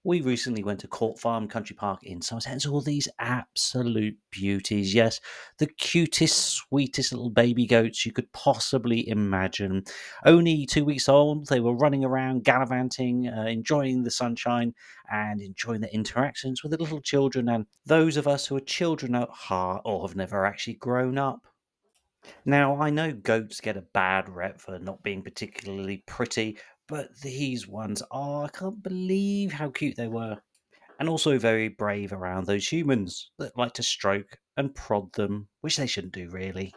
We recently went to Court Farm Country Park in Somerset and saw these absolute beauties. Yes, the cutest, sweetest little baby goats you could possibly imagine. Only 2 weeks old, they were running around, gallivanting, enjoying the sunshine and enjoying the interactions with the little children and those of us who are children at heart or have never actually grown up. Now, I know goats get a bad rep for not being particularly pretty, but these ones are, I can't believe how cute they were. And also very brave around those humans that like to stroke and prod them, which they shouldn't do really.